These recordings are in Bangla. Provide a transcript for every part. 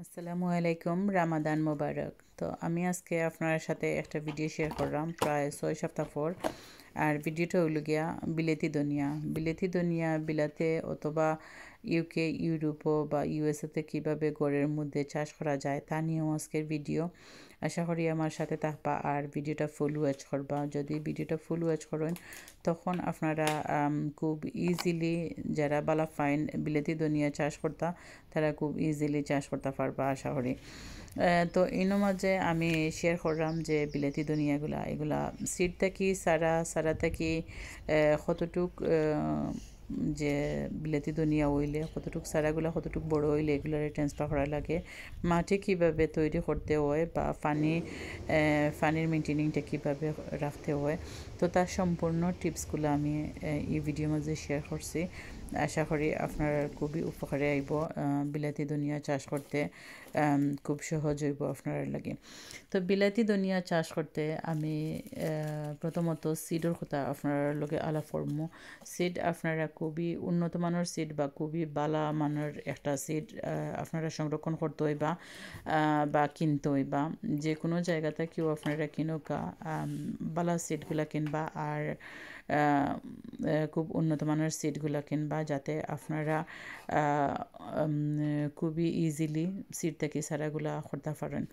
আসসালামু আলাইকুম রামাদান মোবারক। তো আমি আজকে আপনার সাথে একটা ভিডিও শেয়ার করলাম প্রায় 6 সপ্তাহ পর। আর ভিডিওটা হইল গিয়া বিলেতি দুনিয়া বিলাতে অথবা ইউকে ইউরোপও বা ইউএসএতে কীভাবে ঘরের মধ্যে চাষ করা যায় তা নিয়েও আজকের ভিডিও। আশা করি আমার সাথে থাকবা আর ভিডিওটা ফুল ওয়াচ করবা। যদি ভিডিওটা ফুল ওয়াচ করেন তখন আপনারা খুব ইজিলি যারা বালা ফাইন বিলেতি দুনিয়া চাষ করতা তারা খুব ইজিলি চাষ করতে পারবা আশা করি। তো এর মাঝে আমি শেয়ার করলাম যে বিলেতি দুনিয়াগুলা এগুলা সিড থাকি সারা থাকি কতটুক যে বিলেতি দুনিয়া হইলে কতটুক সারাগুলা কতটুক বড় হইলে এগুলারে ট্রান্সফার করা লাগে, মাটি কীভাবে তৈরি করতে হয় বা পানির মেনটেনিংটা কীভাবে রাখতে হয়, তো তার সম্পূর্ণ টিপসগুলো আমি এই ভিডিওর মাঝে শেয়ার করছি। আশা করি আপনার খুবই উপকারে আইব। বিলাতি দুনিয়া চাষ করতে খুব সহজ হইব আপনার লাগে। তো বিলাতি দুনিয়া চাষ করতে আমি প্রথমত সিডের কথা আপনার লগে আলাপ করবো। সিড আপনারা খুবই উন্নত মানের সিড বা খুবই বালা মানের একটা সিড আপনারা সংরক্ষণ করতে হইবা বা কিনতে হইবা। যে কোনো জায়গা থেকেও আপনারা কিনুকা বালা সিডগুলা কিনবা আর খুব উন্নত মানের সিডগুলো কিনবা যাতে আপনারা খুবই ইজিলি সিড থেকে সারাগুলা করতে পারেন।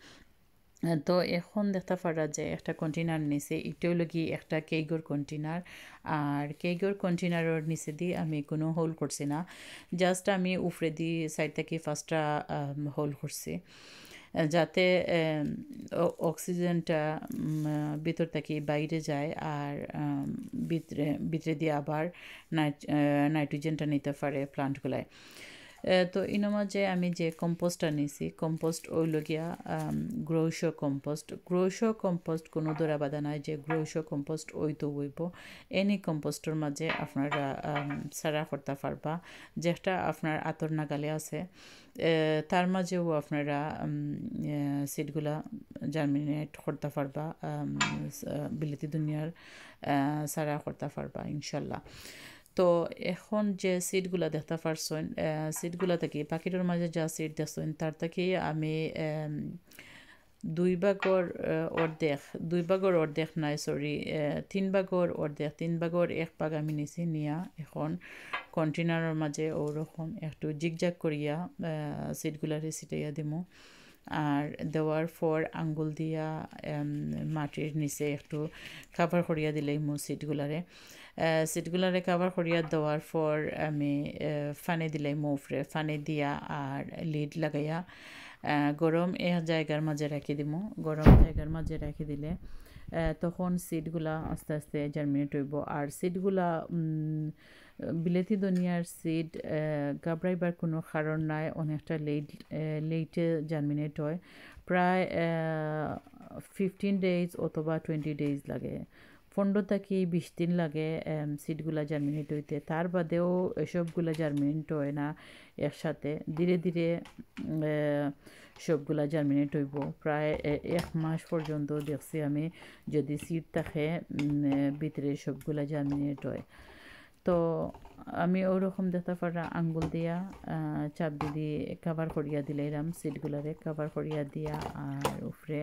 তো এখন দেখতে পারা যে একটা কন্টেনার নিচে এটাও লগি একটা কেগর কন্টেনার, আর কেগর কন্টেনারের নিচে দিয়ে আমি কোনো হোল করছি না, জাস্ট আমি উপরে দিয়ে সাইড থেকে ফার্স্টটা হোল করছি যাতে অক্সিজেনটা ভিতর থেকে বাইরে যায় আর ভিতরে ভিতরে দিয়ে আবার নাইট্রোজেনটা নিতে পারে প্লান্টগুলায়। তো ইনো মাঝে আমি যে কম্পোস্টটা নিছি কম্পোস্ট ওইল গিয়া গ্রৌশ কম্পোস্ট কোনো দৌড়া বাধা নাই যে গ্রৌশ কম্পোস্ট ওই তো হইব। এনি কম্পোস্টের মাঝে আপনারা সারা করতে পারবা যেটা আপনার আতর নাগালে আছে। তার মাঝেও আপনারা সিডগুলা জার্মিনেট করতে পারবা, বিলেতি দুনিয়ার সারা করতে পারবা ইনশাল্লাহ। তো এখন যে সিটগুলা দেখতে পারছেন সিটগুলা থেকে পাখিটার মাঝে যা সিট দেখছেন তার থেকে আমি দুই ভাগর অর্ধেক নাই সরি 3 ভাগর অর্ধেক 1 ভাগ আমি নিছি নিয়া এখন কন্টেনারের মাঝে ওরকম একটু জিগজাগ করিয়া সিটগুলারে ছিটাইয়া দিমু। আর দেওয়ার পর আঙ্গুল দিয়া মাটির নিচে একটু কাভার করিয়া দিলেই সিটগুলারে কাভার করিয়া দেওয়ার পর আমি ফানে দিলাই মুফরে ফানে দিয়া আর লিড লাগাইয়া গরম জায়গার মাঝে রেখে দিব। গরম জায়গার মাঝে রেখে দিলে তখন সিডগুলা আস্তে আস্তে জার্মিনেট হইব। আর সিডগুলা বিলেতি দুনিয়ার সিড ঘাবড়াইবার কোনো কারণ নাই, অনেকটা লেটে জার্মিনেট হয়, প্রায় 15 ডেজ অথবা 20 ডেজ লাগে, 15 থেকে 20 দিন লাগে সিডগুলা জার্মিনেট হইতে। তার বাদেও এসবগুলা জার্মিনেট হয় না একসাথে, ধীরে ধীরে সবগুলা জার্মিনেট হইব। প্রায় 1 মাস পর্যন্ত দেখছি আমি যদি সিড থাকে ভিতরে সবগুলা জার্মিনেট হয়। তো আমি ওরকম দেখতে পারা আঙ্গুল দিয়া চাপ দিয়ে কাভার করিয়া দিলাম সিটগুলারে কাভার করিয়া দিয়া আর উপরে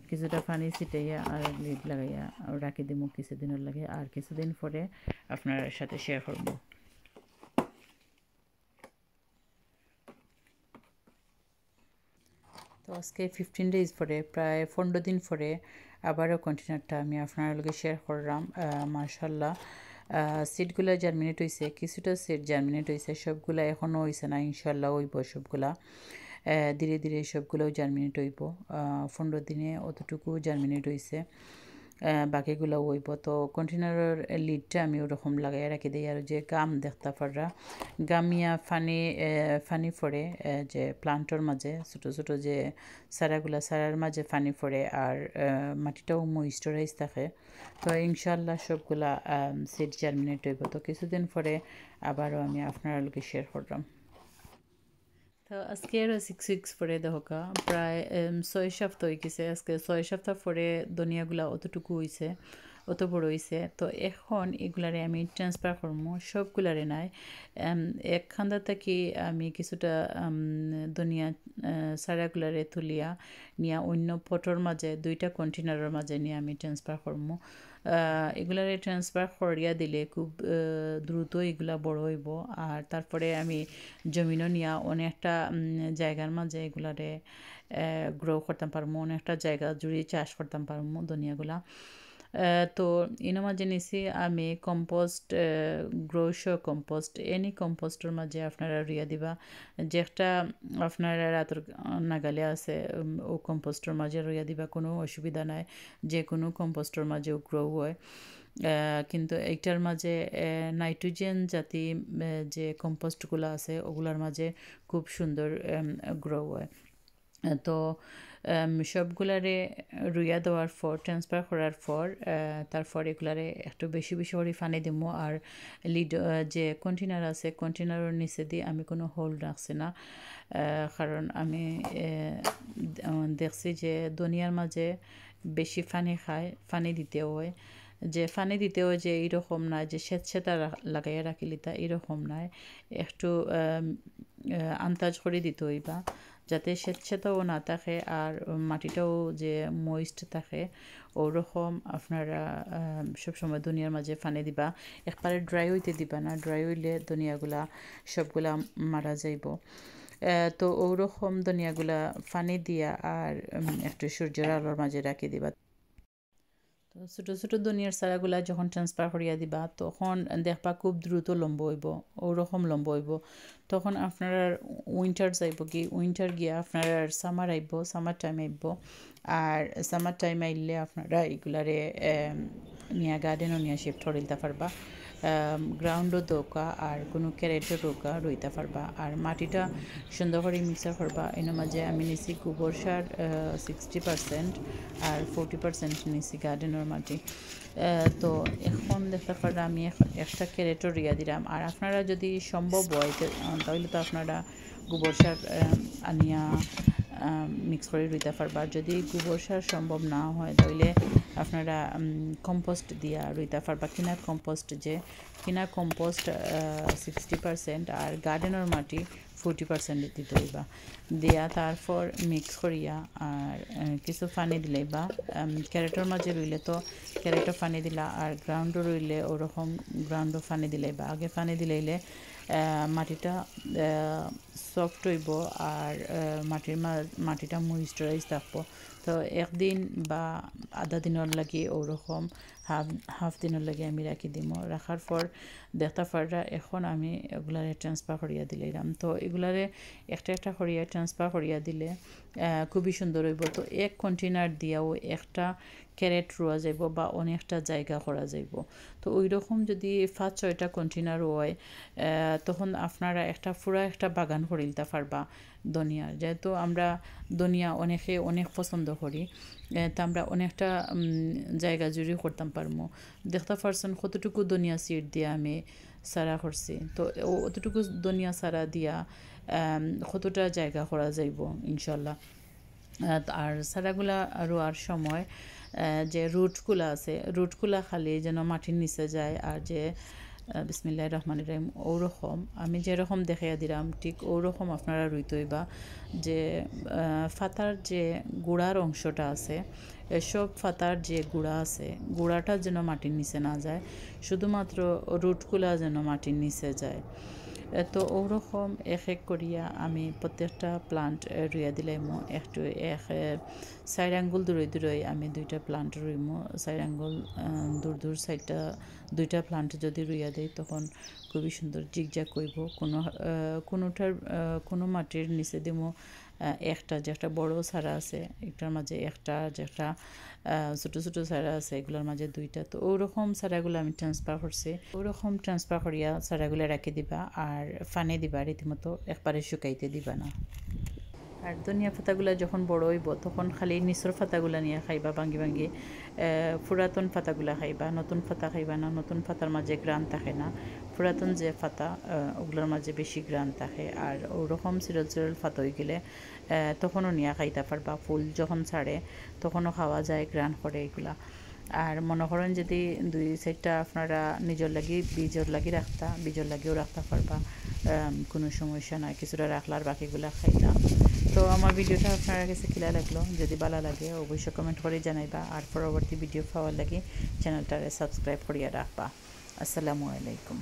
কিছুটা পানি ছিটাইয়া আর লিড লাগাইয়া রাখি দিব কিছুদিনের লাগে। আর কিছুদিন পরে আপনার সাথে শেয়ার করব। তো আজকে 15 ডেজ পরে প্রায় 15 দিন পরে আবারও কন্টেনারটা আমি আপনার লগে শেয়ার করলাম। মাশাল্লাহ সিটগুলো জার্মিনেট হয়েছে, কিছুটা সিট জার্মিনেট হয়েছে, সবগুলা এখনও হয়েছে না, ইনশাল্লাহ হইব সবগুলা। ধীরে ধীরে সবগুলোও জার্মিনেট হইব। 15 দিনে অতটুকু জার্মিনেট হয়েছে, বাকিগুলো হইব। তো কন্টেনারের লিডটা আমি ওরকম লাগাই রাখি দিই। আর যে গাম দেখতে পাররা গামিয়া ফানি ফোড়ে যে প্লান্টর মাঝে ছোটো ছোটো যে সারার মাঝে ফানি ফোড়ে আর মাটিটাও ময়েশ্চারাইজ থাকে। তো ইনশাল্লাহ সবগুলা সিড জার্মিনেট হইব। তো কিছুদিন পরে আবারও আমি আপনার লোকে শেয়ার করলাম। তো আজকে আরও 6 উইক্স পরে দেখা প্রায় 6 সপ্তাহ হয়ে গেছে। আজকে 6 সপ্তাহ পরে দুনিয়াগুলা অতটুকু হয়েছে। অত বড় হয়েছে। তো এখন এগুলারে আমি ট্রান্সফার করবো, সবগুলারে নাই। এক খান্দা থেকে আমি কিছুটা ধনিয়া সারাগুলারে তুলিয়া নিয়ে অন্য পটর মাঝে 2টা কন্টেনারের মাঝে নিয়ে আমি ট্রান্সফার করবো। এগুলারে ট্রান্সফার করিয়া দিলে খুব দ্রুত এগুলা বড় হইব। আর তারপরে আমি জমিনও নিয়ে অনেকটা জায়গার মাঝে এগুলারে গ্রো করতাম পারবো, অনেকটা জায়গা জুড়ে চাষ করতাম পারবো ধনিয়াগুলা। তো ইনো মাঝে নিছি আমি কম্পোস্ট, গ্রোশো কম্পোস্ট, এনি কম্পোস্টের মাঝে আপনারা রুইয়া দিবা, যেটা আপনারা রাতের নাগালে আছে ও কম্পোস্টের মাঝে রুইয়া দিবা, কোনো অসুবিধা নাই, যে কোনো কম্পোস্টের মাঝেও গ্রো হয়। কিন্তু এইটার মাঝে নাইট্রোজেন জাতি যে কম্পোস্টগুলো আছে ওগুলার মাঝে খুব সুন্দর গ্রো হয়। তো সবগুলারে রুইয়া দেওয়ার পর, ট্রান্সফার করার পর তারপর এগুলারে একটু বেশি বেশি করে পানি দিব। আর লিড যে কন্টেনার আছে কন্টেনারের নিচে দিয়ে আমি কোনো হোল রাখছি না, কারণ আমি দেখছি যে দুনিয়ার মাঝে বেশি পানি খায়, পানি দিতে হয়, যে পানি দিতে হয় যে এইরকম নয় যে স্বেচ্ছেতা লাগাইয়া রাখিলি তা এরকম নয়, একটু আন্দাজ করে দিতে হইবা যাতে স্বেচ্ছেতাও না থাকে আর মাটিটাও যে ময়েস্ট থাকে। ওরকম আপনারা সবসময় দুনিয়ার মাঝে পানি দিবা, একবারে ড্রাই হইতে দিবা না, ড্রাই হইলে দুনিয়াগুলা সবগুলা মারা যাইব। তো ওরকম দুনিয়াগুলা পানি দিয়া আর একটু সূর্যের আলোর মাঝে রাখি দিবা। তো ছোটো ছোটো দুনিয়ার চারাগুলা যখন ট্রান্সফার করিয়া দিবা তখন দেখবা খুব দ্রুত লম্ব হইব, ওরকম লম্ব হইব। তখন আপনারা উইন্টার যাইব, কি উইন্টার গিয়া আপনারা সামার আইব, সামার টাইম আইব। আর সামার টাইম আইলে আপনারা এগুলারে নিয়া গার্ডেনও নিয়ে শিফট করে দিতে পারবা, গ্রাউন্ডও দোকা আর কোনো ক্যারেটও দোকা রইতে পারবা। আর মাটিটা সুন্দর করে মিক্সার করবা। এর মাঝে আমি নিছি গোবর সার 60% আর 40% নিছি গার্ডেনের মাটি। তো এখন দেখতে পারলে আমি একটা ক্যারেটও রিয়া দিলাম। আর আপনারা যদি সম্ভব হয় তাহলে তো আপনারা গোবর সার আনিয়া মিক্স করে রইতে পারবা। যদি গোবর সার সম্ভব না হয় তাহলে আপনারা কম্পোস্ট দিয়া রইতে পারবা। কিনা কম্পোস্ট 60% আর গার্ডেনের মাটি 40% দিতে হইবা, দিয়া তারপর মিক্স করিয়া আর কিছু পানি দিলেই বা ক্যারেটের মাঝে রইলে তো ক্যারেটও পানি দিলা, আর গ্রাউন্ডও রইলে ওরকম গ্রাউন্ডও পানি দিলেই বা আগে পানি দিলেইলে মাটিটা সফট হইব আর মাটিটা ময়েশ্চারাইজ থাকবো। তো একদিন বা আধা দিনের লাগে ওরকম হাফ দিনের লাগে আমি রাখি দিব। রাখার পর দেখতে পাররা এখন আমি এগুলারে ট্রান্সফার করিয়া দিলাম। তো এগুলারে একটা একটা করিয়া ট্রান্সফার করিয়া দিলে খুবই সুন্দর হইব। তো এক কন্টেনার দিয়াও একটা ক্যারেট রোয়া যাইব বা অনেকটা জায়গা করা যাইব। তো ওই রকম যদি 5-6টা কন্টেনার হয় তখন আপনারা পুরা একটা বাগান করে দিতে পারবা ধনিয়ার। যেহেতু আমরা ধনিয়া অনেক পছন্দ করি, তা আমরা অনেকটা জায়গা জুড়ে করতাম পারবো। দেখতে পারছেন কতটুকু ধনিয়া সিড দিয়ে আমি সারা করছি। তো অতটুকু ধনিয়া সারা দিয়া কতটা জায়গা করা যাইব ইনশাল্লাহ। আর সারাগুলা রোয়ার সময় যে রুটগুলা আছে রুটগুলা খালি যেন মাটির নিচে যায়। আর যে বিসমিল্লাহির রহমানির রহিম ওরকম আমি যেরকম দেখাইয়া দিলাম ঠিক ওরকম আপনারা রুইতে হইবা। যে ফাতার যে গুড়ার অংশটা আছে, এসব ফাতার যে গুঁড়া আছে গুঁড়াটা যেন মাটির নিচে না যায়, শুধুমাত্র রুটগুলা যেন মাটির নিচে যায়। তো ওরকম এক করিয়া আমি প্রত্যেকটা প্লান্ট রুইয়া দিলাইমো। একটু 4 আঙ্গুল দূরে আমি 2টা প্লান্ট রুইমো। 4 আঙ্গুল দূর সাইডটা 2টা প্লান্ট যদি রুইয়া দেয় তখন খুবই সুন্দর জিগজাগ করব। কোনো মাটির নিচে দিমো একটা যে একটা বড় সারা আছে, একটার মাঝে একটা যে একটা ছোটো ছোটো সারা আছে, এগুলোর মাঝে 2টা। তো ওরকম সারাগুলো আমি ট্রান্সফার করছি। ওরকম ট্রান্সফার করিয়া সারাগুলো রেখে দিবা আর ফানে দিবা, রীতিমতো একবারে শুকাইতে দিবা না। আর ধনিয়া পাতাগুলো যখন বড় হইব তখন খালি নিচের পাতাগুলো নিয়ে খাইবা, ভাঙ্গি পুরাতন পাতাগুলো খাইবা, নতুন পাতা খাইবা না। নতুন পাতার মাঝে গ্রান থাকে না, পুরাতন যে পাতা ওগুলোর মাঝে বেশি গ্রান থাকে। আর ওরকম চিরল পাতা হয়ে গেলে তখনও নিয়ে খাইতে পারবা। ফুল যখন ছাড়ে তখনও খাওয়া যায়, গ্রান করে এগুলা। আর মনে করেন যদি 2-4টা আপনারা নিজের লাগি বীজর লাগি রাখতা বীজর লাগিও রাখতে পারবা কোনো সমস্যা নাই কিছুটা রাখলার বাকিগুলা খাইলাম তো আমার ভিডিওটা আপনার কাছে কিলা লাগলো যদি ভালো লাগে অবশ্যই কমেন্ট করে জানাইবা আর পরবর্তী ভিডিও পাওয়ার লাগি চ্যানেলটারে সাবস্ক্রাইব করিয়া রাখবা আসসালামু আলাইকুম